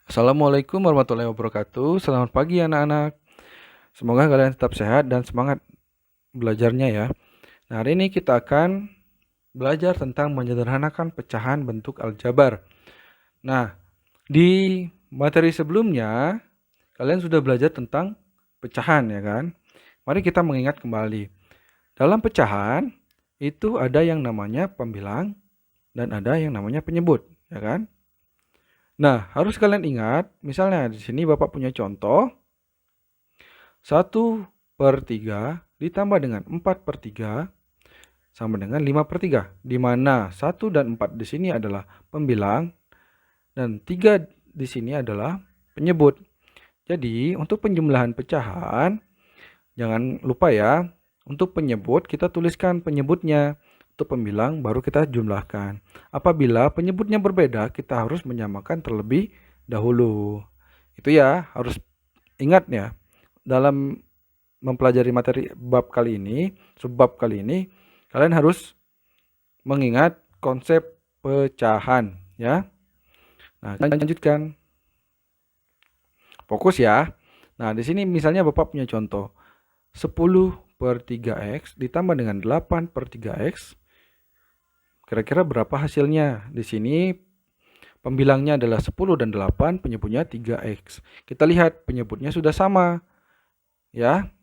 Assalamualaikum warahmatullahi wabarakatuh. Selamat pagi anak-anak. Semoga kalian tetap sehat dan semangat belajarnya ya. Nah, hari ini kita akan belajar tentang menyederhanakan pecahan bentuk aljabar. Nah, di materi sebelumnya kalian sudah belajar tentang pecahan ya kan? Mari kita mengingat kembali. Dalam pecahan itu ada yang namanya pembilang dan ada yang namanya penyebut, ya kan? Nah, harus kalian ingat, misalnya di sini Bapak punya contoh 1/3 ditambah dengan 4/3 sama dengan 5/3, di mana 1 dan 4 di sini adalah pembilang dan 3 di sini adalah penyebut. Jadi, untuk penjumlahan pecahan, jangan lupa ya, untuk penyebut kita tuliskan penyebutnya. Untuk pembilang baru kita jumlahkan. Apabila penyebutnya berbeda, kita harus menyamakan terlebih dahulu. Itu ya, harus ingat ya. Dalam mempelajari materi bab kali ini, subbab kali ini, kalian harus mengingat konsep pecahan ya. Nah, kita lanjutkan. Fokus ya. Nah, di sini misalnya Bapak punya contoh 10/3x ditambah dengan 8/3x. Kira-kira berapa hasilnya? Di sini pembilangnya adalah 10 dan 8, penyebutnya 3x. Kita lihat penyebutnya sudah sama. Ya.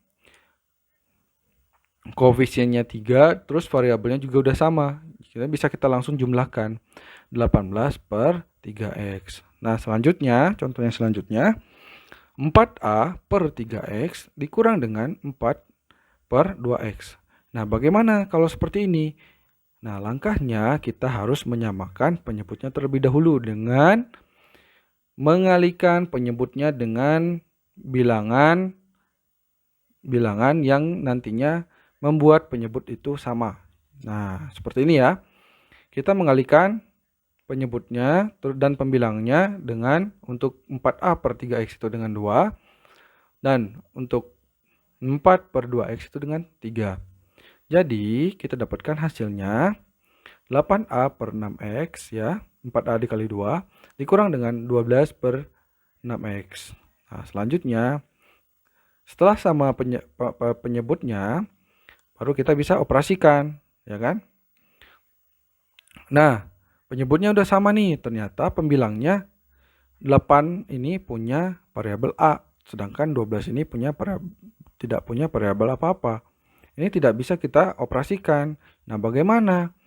Koefisiennya 3, terus variabelnya juga udah sama. Bisa kita langsung jumlahkan. 18/3x. Nah, selanjutnya, contoh yang selanjutnya, 4a/3x dikurang dengan 4/2x. Nah, bagaimana kalau seperti ini? Nah, langkahnya kita harus menyamakan penyebutnya terlebih dahulu dengan mengalihkan penyebutnya dengan bilangan yang nantinya membuat penyebut itu sama. Nah, seperti ini ya. Kita mengalihkan penyebutnya dan pembilangnya dengan untuk 4a/3x itu dengan 2 dan untuk 4/2x itu dengan 3. Jadi, kita dapatkan hasilnya 8a/6x ya, 4a dikali 2 dikurang dengan 12/6x. Nah, selanjutnya setelah sama penyebutnya, baru kita bisa operasikan, ya kan? Nah, penyebutnya udah sama nih, ternyata pembilangnya 8 ini punya variabel A, sedangkan 12 ini tidak punya variabel apa-apa. Ini tidak bisa kita operasikan. Nah, bagaimana?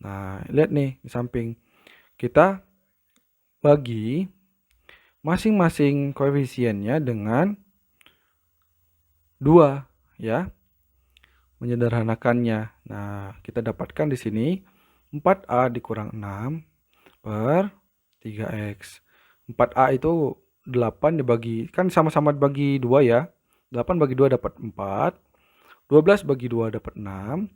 Nah, lihat nih di samping. Kita bagi masing-masing koefisiennya dengan 2 ya. Menyederhanakannya. Nah, kita dapatkan di sini 4a dikurang 6 per 3x. 4a itu 8 dibagi, kan sama-sama dibagi 2 ya. 8 bagi 2 dapat 4. 12 bagi 2 dapat 6.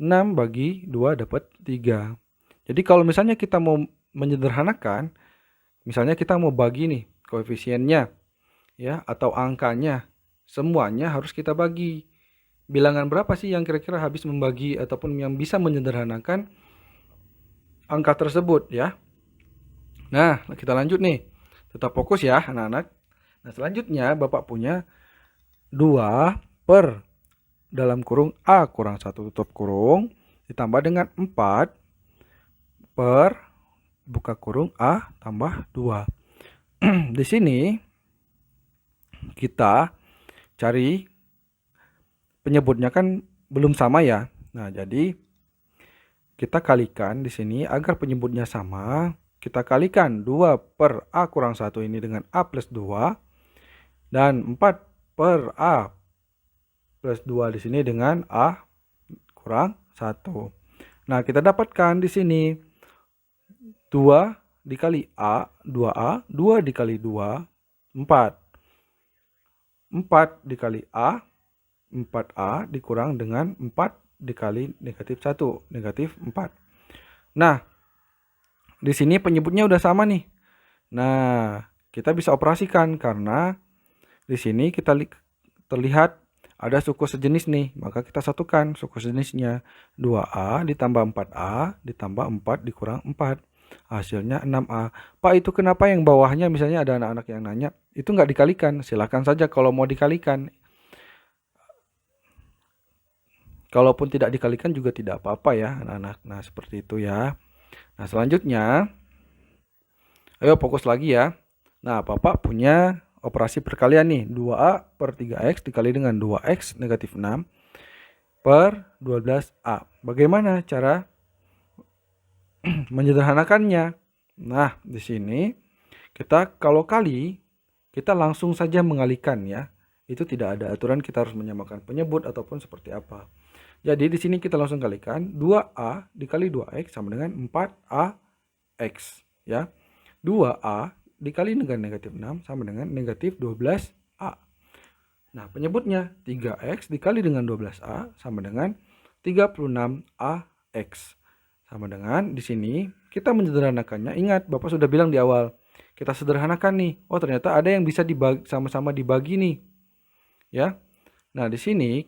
6 bagi 2 dapat 3. Jadi kalau misalnya kita mau menyederhanakan, misalnya kita mau bagi nih koefisiennya ya atau angkanya, semuanya harus kita bagi. Bilangan berapa sih yang kira-kira habis membagi ataupun yang bisa menyederhanakan angka tersebut ya. Nah, kita lanjut nih. Tetap fokus ya anak-anak. Nah, selanjutnya Bapak punya 2 per dalam kurung A kurang 1 tutup kurung ditambah dengan 4 per buka kurung A tambah 2. Di sini kita cari penyebutnya kan belum sama ya. Nah, jadi kita kalikan di sini agar penyebutnya sama. Kita kalikan 2 per A kurang 1 ini dengan A plus 2. Dan 4 per A plus 2 di sini dengan A kurang 1. Nah, kita dapatkan di sini 2 dikali A, 2A, 2 dikali 2, 4. 4 dikali A, 4A dikurang dengan 4 dikali negatif 1, negatif 4. Nah, di sini penyebutnya udah sama nih. Nah, kita bisa operasikan karena di sini kita terlihat ada suku sejenis nih, maka kita satukan suku sejenisnya. 2A ditambah 4A ditambah 4 dikurang 4. Hasilnya 6A. Pak, itu kenapa yang bawahnya misalnya ada anak-anak yang nanya, itu nggak dikalikan? Silahkan saja kalau mau dikalikan. Kalaupun tidak dikalikan juga tidak apa-apa ya anak-anak. Nah, seperti itu ya. Nah, selanjutnya, ayo fokus lagi ya. Nah, Bapak punya operasi perkalian nih. 2A per 3X dikali dengan 2X negatif 6 per 12A. Bagaimana cara menyederhanakannya? Nah, di sini kita kalau kali, kita langsung saja mengalihkan ya. Itu tidak ada aturan kita harus menyamakan penyebut ataupun seperti apa. Jadi di sini kita langsung kalikan 2A dikali 2X sama dengan 4AX ya. 2A dikali dengan negatif 6 sama dengan negatif 12A. Nah, penyebutnya 3X dikali dengan 12A sama dengan 36AX. Sama dengan di sini kita menyederhanakannya. Ingat, Bapak sudah bilang di awal, kita sederhanakan nih. Oh, ternyata ada yang bisa dibagi, sama-sama dibagi nih. Ya. Nah, di sini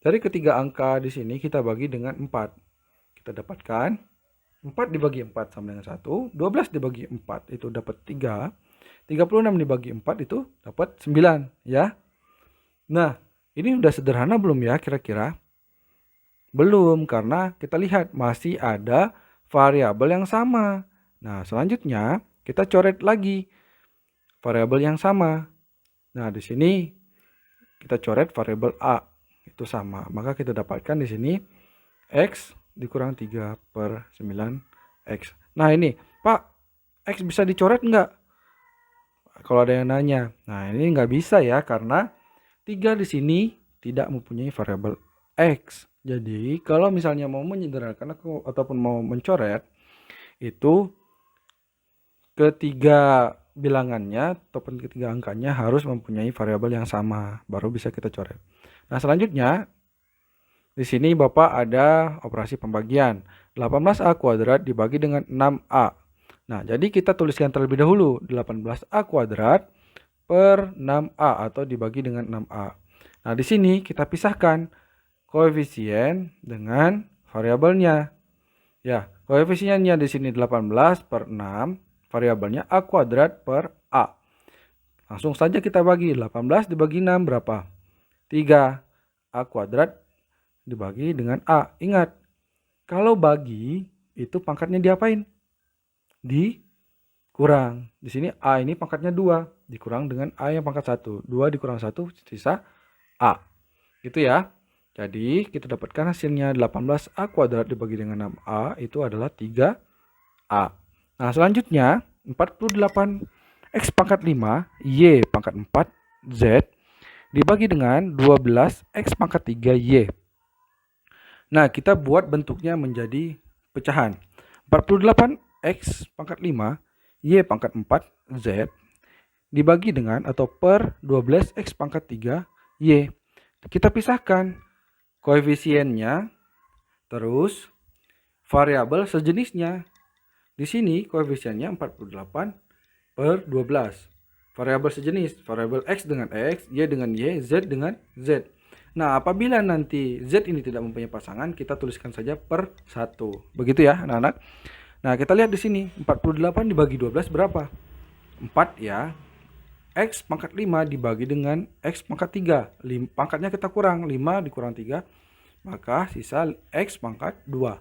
dari ketiga angka di sini kita bagi dengan 4. Kita dapatkan 4 dibagi 4 sama dengan 1. 12 dibagi 4 itu dapat 3. 36 dibagi 4 itu dapat 9 ya. Nah, ini udah sederhana belum ya kira-kira? Belum, karena kita lihat masih ada variabel yang sama. Nah, selanjutnya kita coret lagi variabel yang sama. Nah, di sini kita coret variabel A itu sama. Maka kita dapatkan di sini X dikurang 3 per 9X. Nah, ini, Pak, X bisa dicoret enggak? Kalau ada yang nanya. Nah, ini nggak bisa ya, karena 3 di sini tidak mempunyai variabel X. Jadi, kalau misalnya mau menyederhanakan ataupun mau mencoret, itu ketiga bilangannya ataupun ketiga angkanya harus mempunyai variabel yang sama, baru bisa kita coret. Nah, selanjutnya di sini Bapak ada operasi pembagian. 18A kuadrat dibagi dengan 6A. Nah, jadi kita tuliskan terlebih dahulu 18A kuadrat per 6A atau dibagi dengan 6A. Nah, di sini kita pisahkan koefisien dengan variabelnya. Ya, koefisiennya di sini 18 per 6, variabelnya A kuadrat per A. Langsung saja kita bagi, 18 dibagi 6 berapa? 3. A kuadrat dibagi dengan A. Ingat, kalau bagi, itu pangkatnya diapain? Dikurang. Di sini A ini pangkatnya 2, dikurang dengan A yang pangkat 1. 2 dikurang 1, sisa A. Gitu ya. Jadi kita dapatkan hasilnya 18A kuadrat dibagi dengan 6A itu adalah 3A. Nah, selanjutnya 48X pangkat 5 Y pangkat 4 Z dibagi dengan 12X pangkat 3 Y. Nah, kita buat bentuknya menjadi pecahan. 48X pangkat 5 Y pangkat 4 Z dibagi dengan atau per 12X pangkat 3 Y. Kita pisahkan koefisiennya, terus variabel sejenisnya. Di sini koefisiennya 48 per 12. Variabel sejenis, variabel X dengan X, Y dengan Y, Z dengan Z. Nah, apabila nanti Z ini tidak mempunyai pasangan, kita tuliskan saja per 1. Begitu ya, anak-anak. Nah, kita lihat di sini, 48 dibagi 12 berapa? 4 ya. X pangkat 5 dibagi dengan X pangkat 3. Pangkatnya kita kurang, 5 dikurang 3. Maka sisa X pangkat 2.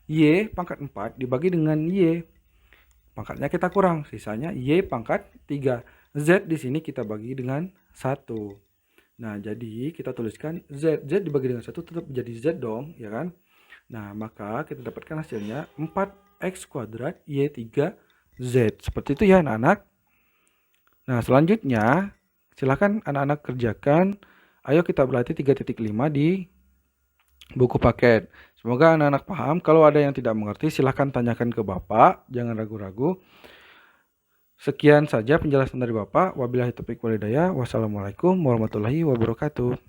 Y pangkat 4 dibagi dengan Y. Pangkatnya kita kurang, sisanya Y pangkat 3. Z di sini kita bagi dengan 1. Nah, jadi kita tuliskan Z. Z dibagi dengan 1 tetap menjadi Z dong, ya kan? Nah, maka kita dapatkan hasilnya 4X kuadrat Y 3Z. Seperti itu ya anak-anak. Nah, selanjutnya silakan anak-anak kerjakan. Ayo kita berlatih 3.5 di buku paket. Semoga anak-anak paham. Kalau ada yang tidak mengerti, silahkan tanyakan ke Bapak. Jangan ragu-ragu. Sekian saja penjelasan dari Bapak. Wabillahi taufiq walhidayah. Wassalamualaikum warahmatullahi wabarakatuh.